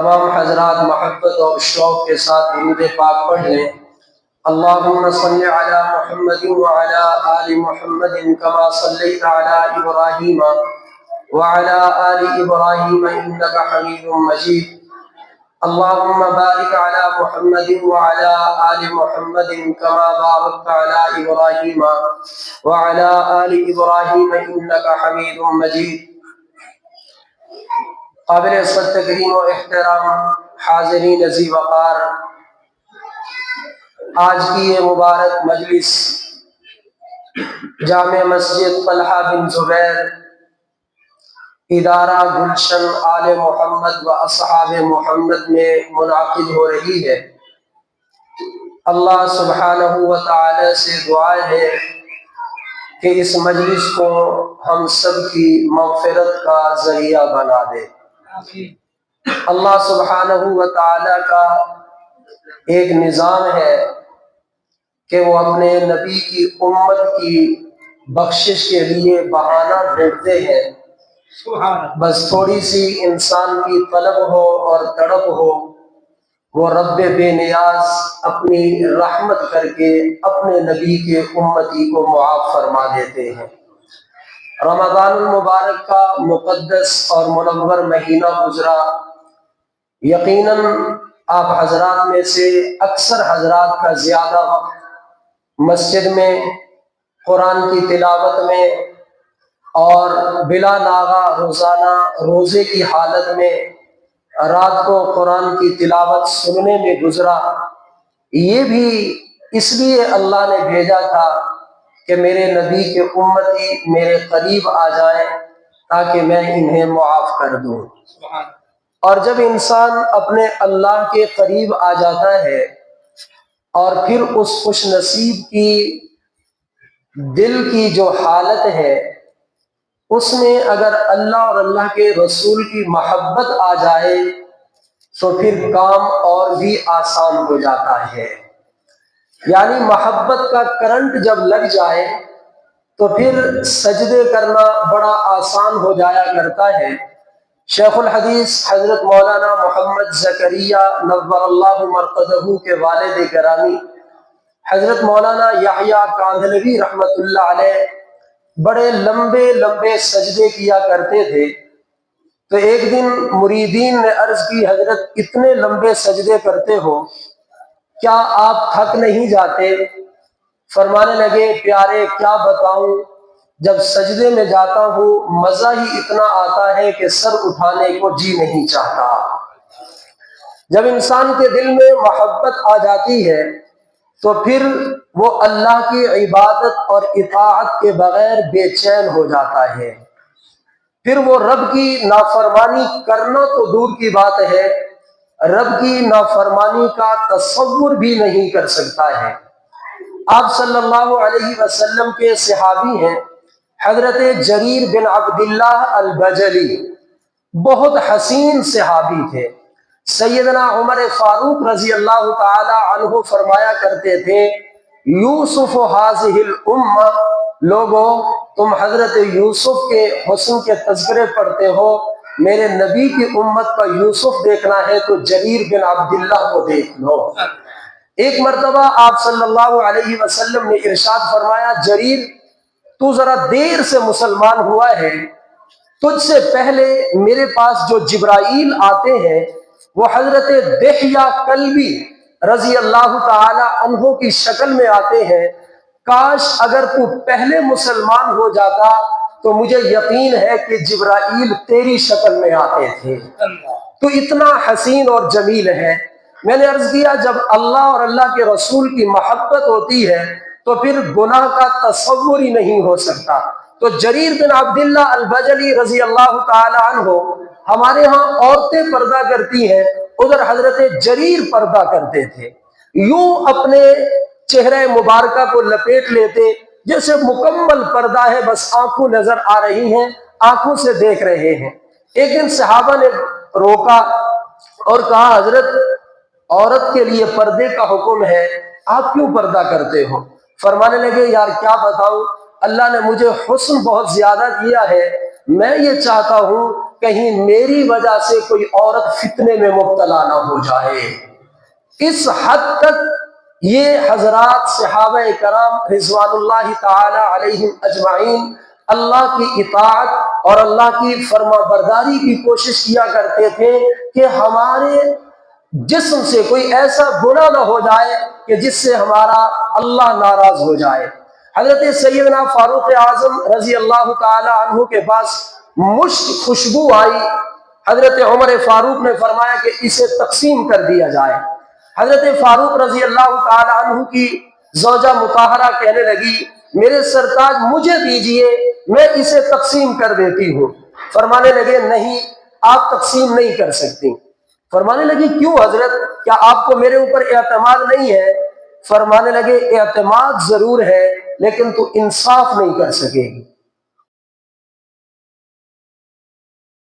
تمام حضرات محبت اور شوق کے ساتھ درود پاک پڑھ لیں۔ اللہم صلی علی محمد وعلی آل محمد کما صلیت علی ابراہیم وعلی آل ابراہیم انک حمید مجید۔ اللہم بارک علی محمد وعلی آل محمد کما بارکت علی ابراہیم وعلی آل ابراہیم انک حمید مجید۔ قابل صد تکریم و احترام حاضرین عزیز وقار، آج کی یہ مبارک مجلس جامع مسجد طلحہ بن زبیر، ادارہ گلشن آل محمد و اصحاب محمد میں منعقد ہو رہی ہے۔ اللہ سبحانہ و تعالی سے دعا ہے کہ اس مجلس کو ہم سب کی مغفرت کا ذریعہ بنا دے۔ اللہ سبحانہ و تعالی کا ایک نظام ہے کہ وہ اپنے نبی کی امت کی بخشش کے لیے بہانہ ڈھونڈتے ہیں، بس تھوڑی سی انسان کی طلب ہو اور تڑپ ہو، وہ رب بے نیاز اپنی رحمت کر کے اپنے نبی کے امتی کو معاف فرما دیتے ہیں۔ رمضان المبارک کا مقدس اور منور مہینہ گزرا۔ یقیناً آپ حضرات میں سے اکثر حضرات کا زیادہ وقت مسجد میں قرآن کی تلاوت میں اور بلا ناغہ روزانہ روزے کی حالت میں رات کو قرآن کی تلاوت سننے میں گزرا۔ یہ بھی اس لیے اللہ نے بھیجا تھا کہ میرے نبی کے امتی میرے قریب آ جائیں تاکہ میں انہیں معاف کر دوں۔ اور جب انسان اپنے اللہ کے قریب آ جاتا ہے اور پھر اس خوش نصیب کی دل کی جو حالت ہے اس میں اگر اللہ اور اللہ کے رسول کی محبت آ جائے تو پھر کام اور بھی آسان ہو جاتا ہے۔ یعنی محبت کا کرنٹ جب لگ جائے تو پھر سجدے کرنا بڑا آسان ہو جایا کرتا ہے۔ شیخ الحدیث حضرت مولانا محمد زکریا نور اللہ مرقدہ کے والد گرامی حضرت مولانا یحییٰ کاندھلوی رحمۃ اللہ علیہ بڑے لمبے لمبے سجدے کیا کرتے تھے۔ تو ایک دن مریدین نے عرض کی، حضرت اتنے لمبے سجدے کرتے ہو، کیا آپ تھک نہیں جاتے؟ فرمانے لگے، پیارے کیا بتاؤں، جب سجدے میں جاتا ہوں مزہ ہی اتنا آتا ہے کہ سر اٹھانے کو جی نہیں چاہتا۔ جب انسان کے دل میں محبت آ جاتی ہے تو پھر وہ اللہ کی عبادت اور اطاعت کے بغیر بے چین ہو جاتا ہے۔ پھر وہ رب کی نافرمانی کرنا تو دور کی بات ہے، رب کی نافرمانی کا تصور بھی نہیں کر سکتا ہے۔ آپ صلی اللہ علیہ وسلم کے صحابی ہیں حضرت جریر بن عبداللہ البجلی، بہت حسین صحابی تھے۔ سیدنا عمر فاروق رضی اللہ تعالی عنہ فرمایا کرتے تھے، یوسف ہذہ الامہ، لوگوں تم حضرت یوسف کے حسن کے تذکرے پڑھتے ہو، میرے نبی کی امت کا یوسف دیکھنا ہے تو جریر بن عبداللہ کو دیکھ لو۔ ایک مرتبہ آپ صلی اللہ علیہ وسلم نے ارشاد فرمایا، جریر تو ذرا دیر سے مسلمان ہوا ہے، تجھ سے پہلے میرے پاس جو جبرائیل آتے ہیں وہ حضرت دحیہ کلبی رضی اللہ تعالی عنہ کی شکل میں آتے ہیں، کاش اگر تو پہلے مسلمان ہو جاتا تو مجھے یقین ہے کہ جبرائیل تیری شکل میں آتے تھے۔ تو اتنا حسین اور جمیل ہے۔ میں نے عرض کیا، جب اللہ اور اللہ کے رسول کی محبت ہوتی ہے تو پھر گناہ کا تصور ہی نہیں ہو سکتا۔ تو جریر بن عبداللہ البجلی رضی اللہ تعالی عنہ، ہمارے ہاں عورتیں پردہ کرتی ہیں، ادھر حضرت جریر پردہ کرتے تھے، یوں اپنے چہرے مبارکہ کو لپیٹ لیتے جیسے مکمل پردہ ہے، بس آنکھوں نظر آ رہی ہیں، آنکھوں سے دیکھ رہے ہیں۔ ایک دن صحابہ نے روکا اور کہا، حضرت عورت کے لیے پردے کا حکم ہے، آپ کیوں پردہ کرتے ہو؟ فرمانے لگے، یار کیا بتاؤں، اللہ نے مجھے حسن بہت زیادہ دیا ہے، میں یہ چاہتا ہوں کہیں میری وجہ سے کوئی عورت فتنے میں مبتلا نہ ہو جائے۔ اس حد تک یہ حضرات صحابہ کرام رضوان اللہ تعالی علیہم اجمعین اللہ کی اطاعت اور اللہ کی فرما برداری کی کوشش کیا کرتے تھے کہ ہمارے جسم سے کوئی ایسا گناہ نہ ہو جائے کہ جس سے ہمارا اللہ ناراض ہو جائے۔ حضرت سیدنا فاروق اعظم رضی اللہ تعالی عنہ کے پاس مشک خوشبو آئی، حضرت عمر فاروق نے فرمایا کہ اسے تقسیم کر دیا جائے۔ حضرت فاروق رضی اللہ تعالی عنہ کی زوجہ مطہرہ کہنے لگی میرے سرتاج مجھے دیجئے، میں اسے تقسیم کر دیتی ہوں۔ فرمانے لگے نہیں، آپ تقسیم نہیں کر سکتی۔ فرمانے لگی کیوں حضرت، کیا آپ کو میرے اوپر اعتماد نہیں ہے؟ فرمانے لگے اعتماد ضرور ہے لیکن تو انصاف نہیں کر سکے گی۔